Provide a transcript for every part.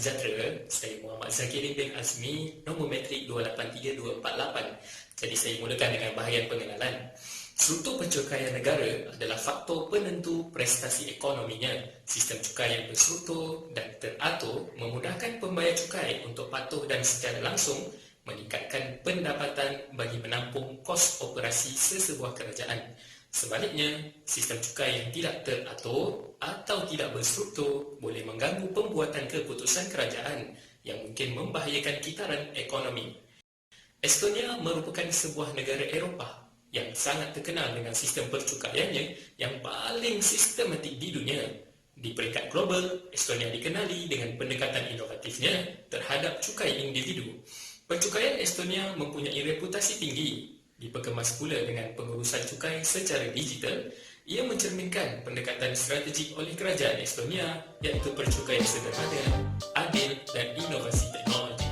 sejahtera, saya Muhammad Zakirin bin Azmi, nombor metrik 283248. Jadi saya mulakan dengan bahagian pengenalan. Struktur pencukaian negara adalah faktor penentu prestasi ekonominya. Sistem cukai yang berstruktur dan teratur memudahkan pembayar cukai untuk patuh dan secara langsung meningkatkan pendapatan bagi menampung kos operasi sesebuah kerajaan. Sebaliknya, sistem cukai yang tidak teratur atau tidak berstruktur boleh mengganggu pembuatan keputusan kerajaan yang mungkin membahayakan kitaran ekonomi. Estonia merupakan sebuah negara Eropah yang sangat terkenal dengan sistem percukaiannya yang paling sistematik di dunia. Di peringkat global, Estonia dikenali dengan pendekatan inovatifnya terhadap cukai individu. Pencukaian Estonia mempunyai reputasi tinggi. Diperkemas pula dengan pengurusan cukai secara digital. Ia mencerminkan pendekatan strategik oleh kerajaan Estonia iaitu percukaian sederhana, adil dan inovasi teknologi.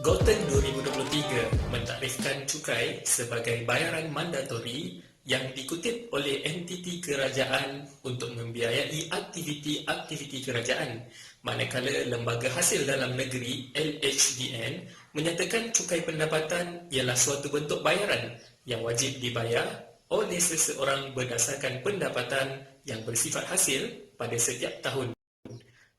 Golden 2023 mentarifkan cukai sebagai bayaran mandatori yang dikutip oleh entiti kerajaan untuk membiayai aktiviti-aktiviti kerajaan, manakala Lembaga Hasil Dalam Negeri LHDN menyatakan cukai pendapatan ialah suatu bentuk bayaran yang wajib dibayar oleh seseorang berdasarkan pendapatan yang bersifat hasil pada setiap tahun.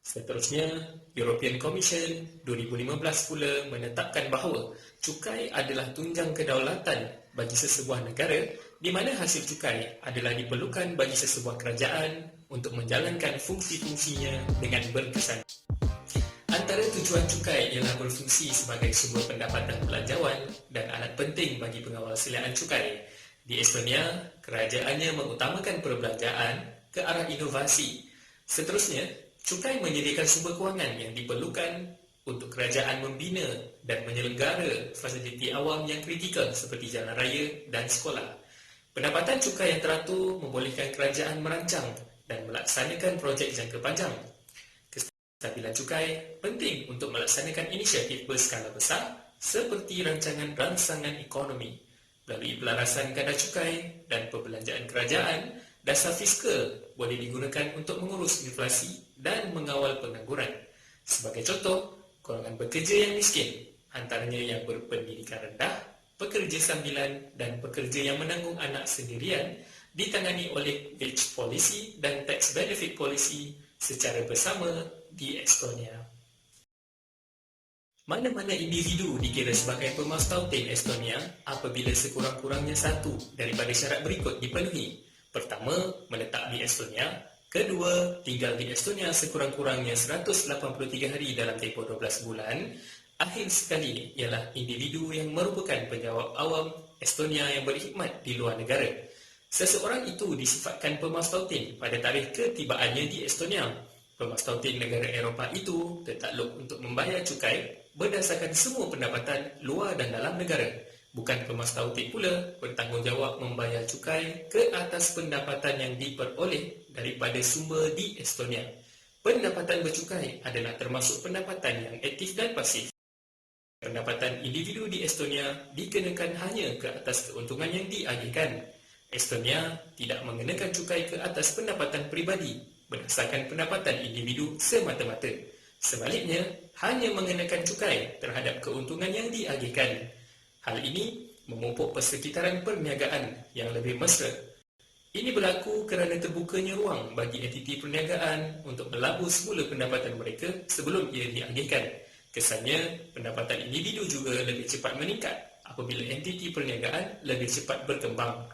Seterusnya, European Commission 2015 pula menetapkan bahawa cukai adalah tunjang kedaulatan bagi sesebuah negara di mana hasil cukai adalah diperlukan bagi sesebuah kerajaan untuk menjalankan fungsi-fungsinya dengan berkesan. Antara tujuan cukai ialah berfungsi sebagai sumber pendapatan belanjawan dan alat penting bagi pengawal seliaan cukai. Di Estonia, kerajaannya mengutamakan perbelanjaan ke arah inovasi. Seterusnya, cukai menyediakan sumber kewangan yang diperlukan untuk kerajaan membina dan menyelenggara fasiliti awam yang kritikal seperti jalan raya dan sekolah. Pendapatan cukai yang teratur membolehkan kerajaan merancang dan melaksanakan projek jangka panjang. Kestabilan cukai penting untuk melaksanakan inisiatif berskala besar seperti rancangan rangsangan ekonomi. Melalui pelarasan kadar cukai dan perbelanjaan kerajaan, dasar fiskal boleh digunakan untuk mengurus inflasi dan mengawal pengangguran. Sebagai contoh, golongan bekerja yang miskin, antaranya yang berpendidikan rendah, pekerja sambilan dan pekerja yang menanggung anak sendirian, ditangani oleh wage policy dan tax benefit policy secara bersama di Estonia. Mana-mana individu dikira sebagai pemastautin Estonia apabila sekurang-kurangnya satu daripada syarat berikut dipenuhi. Pertama, menetap di Estonia. Kedua, tinggal di Estonia sekurang-kurangnya 183 hari dalam tempoh 12 bulan. Akhir sekali ialah individu yang merupakan penjawat awam Estonia yang berkhidmat di luar negara. Seseorang itu disifatkan pemastautin pada tarikh ketibaannya di Estonia. Pemastautin negara Eropah itu tertakluk untuk membayar cukai berdasarkan semua pendapatan luar dan dalam negara. Bukan pemastautin pula bertanggungjawab membayar cukai ke atas pendapatan yang diperoleh daripada sumber di Estonia. Pendapatan bercukai adalah termasuk pendapatan yang aktif dan pasif. Pendapatan individu di Estonia dikenakan hanya ke atas keuntungan yang diagihkan. Estonia tidak mengenakan cukai ke atas pendapatan peribadi berdasarkan pendapatan individu semata-mata. Sebaliknya, hanya mengenakan cukai terhadap keuntungan yang diagihkan. Hal ini memupuk persekitaran perniagaan yang lebih mesra. Ini berlaku kerana terbukanya ruang bagi entiti perniagaan untuk melabur semula pendapatan mereka sebelum ia diagihkan. Kesannya, pendapatan individu juga lebih cepat meningkat apabila entiti perniagaan lebih cepat berkembang.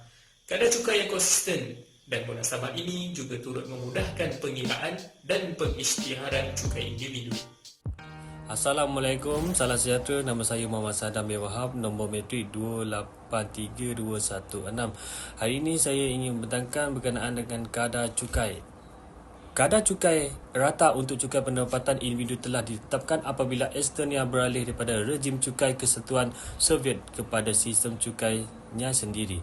Kadar cukai yang konsisten dan munasabah ini juga turut memudahkan pengiraan dan pengisytiharan cukai individu. Assalamualaikum, salam sejahtera. Nama saya Muhammad Sadam bin Wahab, nombor metrik 283216. Hari ini saya ingin membentangkan berkenaan dengan kadar cukai. Kadar cukai rata untuk cukai pendapatan individu telah ditetapkan apabila Estonia beralih daripada rejim cukai Kesatuan Soviet kepada sistem cukainya sendiri.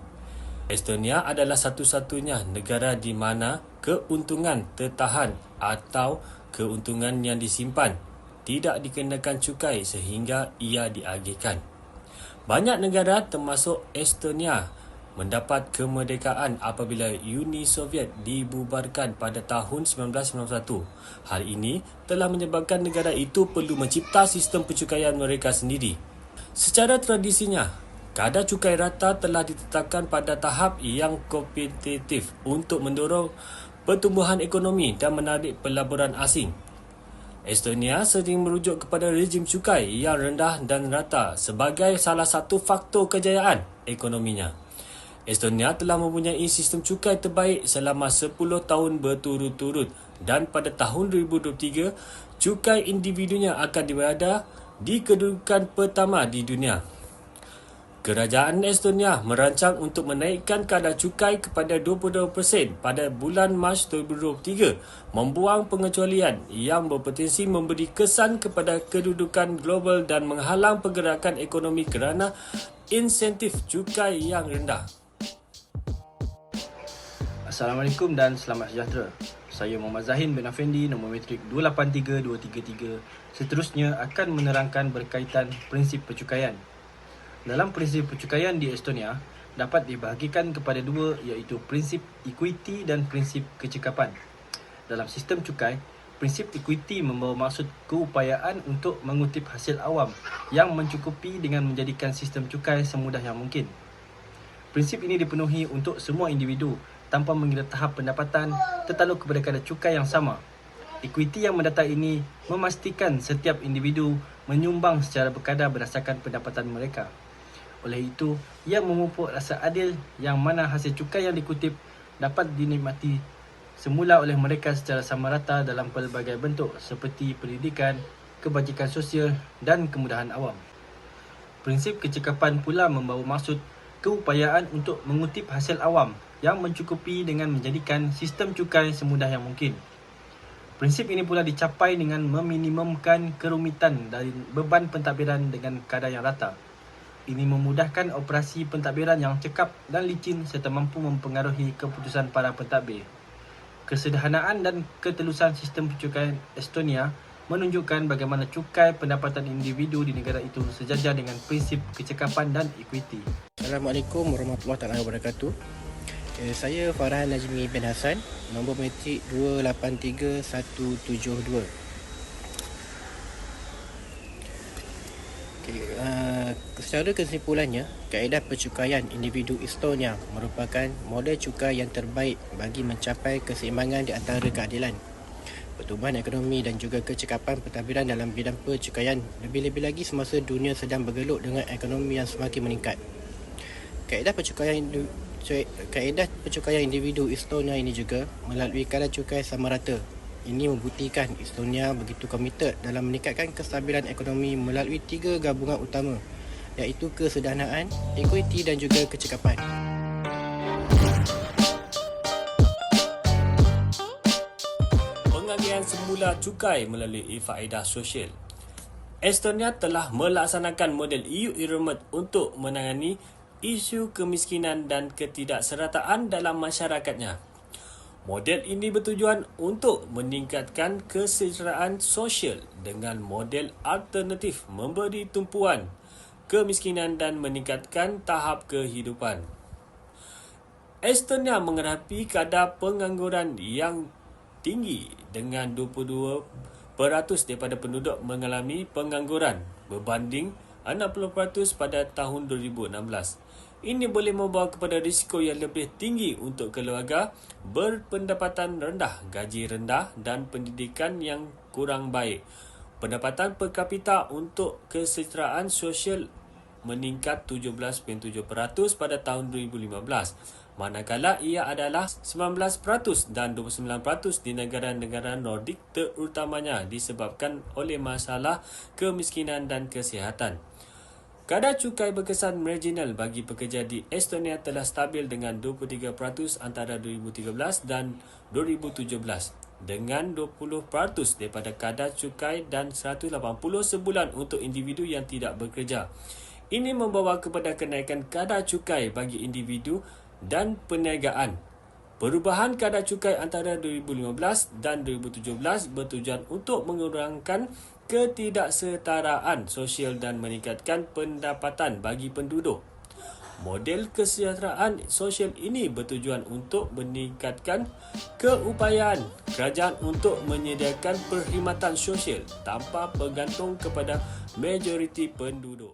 Estonia adalah satu-satunya negara di mana keuntungan tertahan atau keuntungan yang disimpan tidak dikenakan cukai sehingga ia diagihkan. Banyak negara termasuk Estonia mendapat kemerdekaan apabila Uni Soviet dibubarkan pada tahun 1991. Hal ini telah menyebabkan negara itu perlu mencipta sistem pencukaian mereka sendiri. Secara tradisinya, kadar cukai rata telah ditetapkan pada tahap yang kompetitif untuk mendorong pertumbuhan ekonomi dan menarik pelaburan asing. Estonia sering merujuk kepada rejim cukai yang rendah dan rata sebagai salah satu faktor kejayaan ekonominya. Estonia telah mempunyai sistem cukai terbaik selama 10 tahun berturut-turut dan pada tahun 2023, cukai individunya akan berada di kedudukan pertama di dunia. Kerajaan Estonia merancang untuk menaikkan kadar cukai kepada 22% pada bulan Mac 2023, membuang pengecualian yang berpotensi memberi kesan kepada kedudukan global dan menghalang pergerakan ekonomi kerana insentif cukai yang rendah. Assalamualaikum dan selamat sejahtera. Saya Muhammad Zahin bin Afendi, nombor metrik 283233. Seterusnya akan menerangkan berkaitan prinsip percukaian. Dalam prinsip percukaian di Estonia dapat dibahagikan kepada dua, iaitu prinsip equity dan prinsip kecekapan. Dalam sistem cukai, prinsip equity membawa maksud keupayaan untuk mengutip hasil awam yang mencukupi dengan menjadikan sistem cukai semudah yang mungkin. Prinsip ini dipenuhi untuk semua individu tanpa mengira tahap pendapatan tertaluk kepada kadar cukai yang sama. Equity yang mendatar ini memastikan setiap individu menyumbang secara berkadar berdasarkan pendapatan mereka. Oleh itu, ia memupuk rasa adil yang mana hasil cukai yang dikutip dapat dinikmati semula oleh mereka secara sama rata dalam pelbagai bentuk seperti pendidikan, kebajikan sosial dan kemudahan awam. Prinsip kecekapan pula membawa maksud keupayaan untuk mengutip hasil awam yang mencukupi dengan menjadikan sistem cukai semudah yang mungkin. Prinsip ini pula dicapai dengan meminimumkan kerumitan dari beban pentadbiran dengan kadar yang rata. Ini memudahkan operasi pentadbiran yang cekap dan licin serta mampu mempengaruhi keputusan para pentadbir. Kesederhanaan dan ketelusan sistem pencukaian Estonia menunjukkan bagaimana cukai pendapatan individu di negara itu sejajar dengan prinsip kecekapan dan equity. Assalamualaikum warahmatullahi wabarakatuh. Saya Farhan Najmi bin Hassan, nombor metrik 283172. Secara kesimpulannya, kaedah percukaian individu Estonia merupakan model cukai yang terbaik bagi mencapai keseimbangan di antara keadilan, pertumbuhan ekonomi dan juga kecekapan pentadbiran dalam bidang percukaian, lebih-lebih lagi semasa dunia sedang bergelut dengan ekonomi yang semakin meningkat. Kaedah percukaian individu Estonia ini juga melalui kadar cukai sama rata. Ini membuktikan Estonia begitu komited dalam meningkatkan kestabilan ekonomi melalui 3 gabungan utama, iaitu kesederhanaan, equity dan juga kecekapan. Pengagihan semula cukai melalui faedah sosial. Estonia telah melaksanakan model EU Euromed untuk menangani isu kemiskinan dan ketidakserataan dalam masyarakatnya. Model ini bertujuan untuk meningkatkan kesejahteraan sosial dengan model alternatif memberi tumpuan kemiskinan dan meningkatkan tahap kehidupan. Estonia menghadapi kadar pengangguran yang tinggi dengan 22% daripada penduduk mengalami pengangguran berbanding 60% pada tahun 2016. Ini boleh membawa kepada risiko yang lebih tinggi untuk keluarga berpendapatan rendah, gaji rendah dan pendidikan yang kurang baik. Pendapatan per kapita untuk kesejahteraan sosial meningkat 17.7% pada tahun 2015, manakala ia adalah 19% dan 29% di negara-negara Nordik, terutamanya disebabkan oleh masalah kemiskinan dan kesihatan. Kadar cukai berkesan marginal bagi pekerja di Estonia telah stabil dengan 23% antara 2013 dan 2017, dengan 20% daripada kadar cukai dan 180 sebulan untuk individu yang tidak bekerja. Ini membawa kepada kenaikan kadar cukai bagi individu dan perniagaan. Perubahan kadar cukai antara 2015 dan 2017 bertujuan untuk mengurangkan ketidaksetaraan sosial dan meningkatkan pendapatan bagi penduduk. Model kesejahteraan sosial ini bertujuan untuk meningkatkan keupayaan kerajaan untuk menyediakan perkhidmatan sosial tanpa bergantung kepada majoriti penduduk.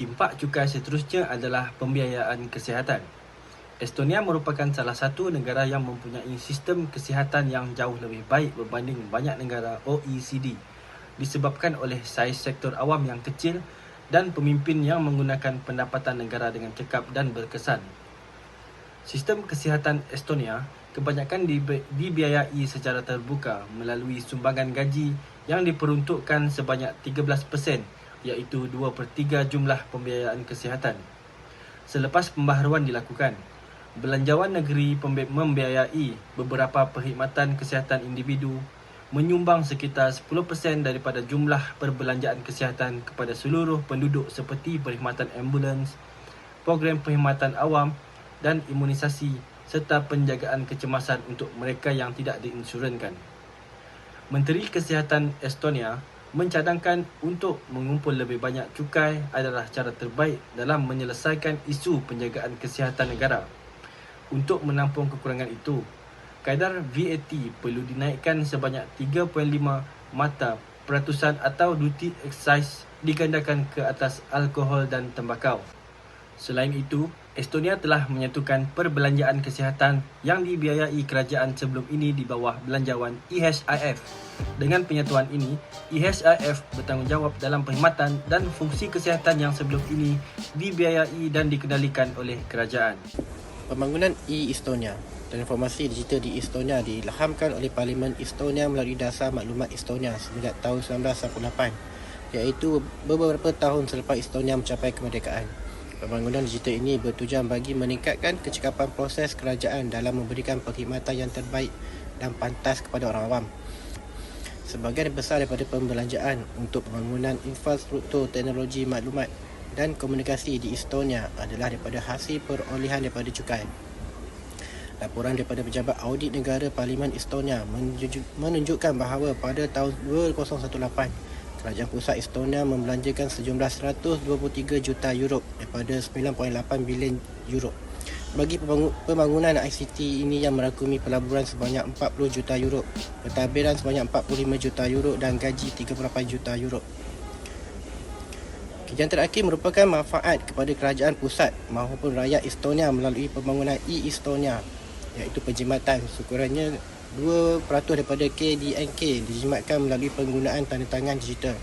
Impak cukai seterusnya adalah pembiayaan kesihatan. Estonia merupakan salah satu negara yang mempunyai sistem kesihatan yang jauh lebih baik berbanding banyak negara OECD disebabkan oleh saiz sektor awam yang kecil dan pemimpin yang menggunakan pendapatan negara dengan cekap dan berkesan. Sistem kesihatan Estonia kebanyakan dibiayai secara terbuka melalui sumbangan gaji yang diperuntukkan sebanyak 13%, iaitu 2/3 jumlah pembiayaan kesihatan. Selepas pembaharuan dilakukan, belanjawan negeri membiayai beberapa perkhidmatan kesihatan individu menyumbang sekitar 10% daripada jumlah perbelanjaan kesihatan kepada seluruh penduduk seperti perkhidmatan ambulans, program perkhidmatan awam dan imunisasi serta penjagaan kecemasan untuk mereka yang tidak diinsurankan. Menteri Kesihatan Estonia mencadangkan untuk mengumpul lebih banyak cukai adalah cara terbaik dalam menyelesaikan isu penjagaan kesihatan negara. Untuk menampung kekurangan itu, kadar VAT perlu dinaikkan sebanyak 3.5 mata peratusan atau duty excise digandakan ke atas alkohol dan tembakau. Selain itu, Estonia telah menyatukan perbelanjaan kesihatan yang dibiayai kerajaan sebelum ini di bawah belanjawan EHIF. Dengan penyatuan ini, EHIF bertanggungjawab dalam perkhidmatan dan fungsi kesihatan yang sebelum ini dibiayai dan dikendalikan oleh kerajaan. Pembangunan e-Estonia. Transformasi digital di Estonia diilhamkan oleh Parlimen Estonia melalui Dasar Maklumat Estonia sejak tahun 1998, iaitu beberapa tahun selepas Estonia mencapai kemerdekaan. Pembangunan digital ini bertujuan bagi meningkatkan kecekapan proses kerajaan dalam memberikan perkhidmatan yang terbaik dan pantas kepada orang awam. Sebahagian besar daripada pembelanjaan untuk pembangunan infrastruktur teknologi maklumat dan komunikasi di Estonia adalah daripada hasil perolehan daripada cukai. Laporan daripada Pejabat Audit Negara Parlimen Estonia menunjukkan bahawa pada tahun 2018, Kerajaan Pusat Estonia membelanjakan sejumlah 123 juta euro daripada 9.8 bilion euro bagi pembangunan ICT ini yang merangkumi pelaburan sebanyak 40 juta euro, pentadbiran sebanyak 45 juta euro dan gaji 38 juta euro. Yang terakhir merupakan manfaat kepada kerajaan pusat maupun rakyat Estonia melalui pembangunan e-Estonia, iaitu penjimatan. Sekurangnya 2% daripada KDNK dijimatkan melalui penggunaan tanda tangan digital.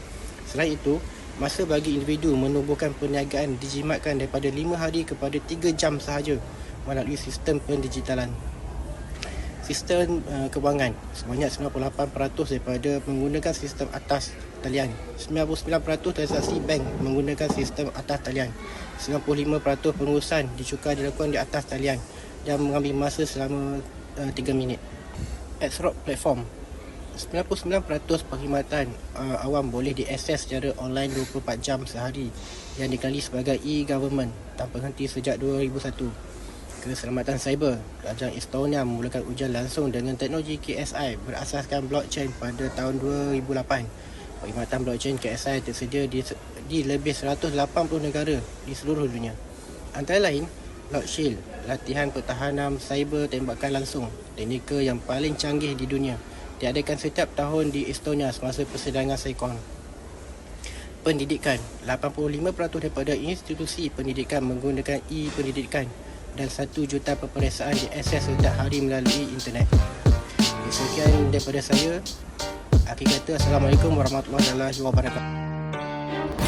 Selain itu, masa bagi individu menubuhkan perniagaan dijimatkan daripada 5 hari kepada 3 jam sahaja melalui sistem pendigitalan. Sistem kewangan sebanyak 98% daripada menggunakan sistem atas talian, 99% transaksi bank menggunakan sistem atas talian, 95% pengurusan dicukai dilakukan di atas talian dan mengambil masa selama 3 minit. Xrock Platform, 99% perkhidmatan awam boleh diakses secara online 24 jam sehari yang dikenali sebagai e-government tanpa henti sejak 2001. Keselamatan cyber, Kerajaan Estonia memulakan ujian langsung dengan teknologi KSI berasaskan blockchain pada tahun 2008. Perkhidmatan blockchain KSI tersedia di lebih 180 negara di seluruh dunia. Antara lain, Lockshield, latihan pertahanan cyber tembakan langsung, teknikal yang paling canggih di dunia, diadakan setiap tahun di Estonia semasa persidangan SAICON. Pendidikan, 85% daripada institusi pendidikan menggunakan e-pendidikan dan 1 juta peperiksaan diakses setiap hari melalui internet. Sekian daripada saya. Akhir kata, Assalamualaikum warahmatullahi wabarakatuh.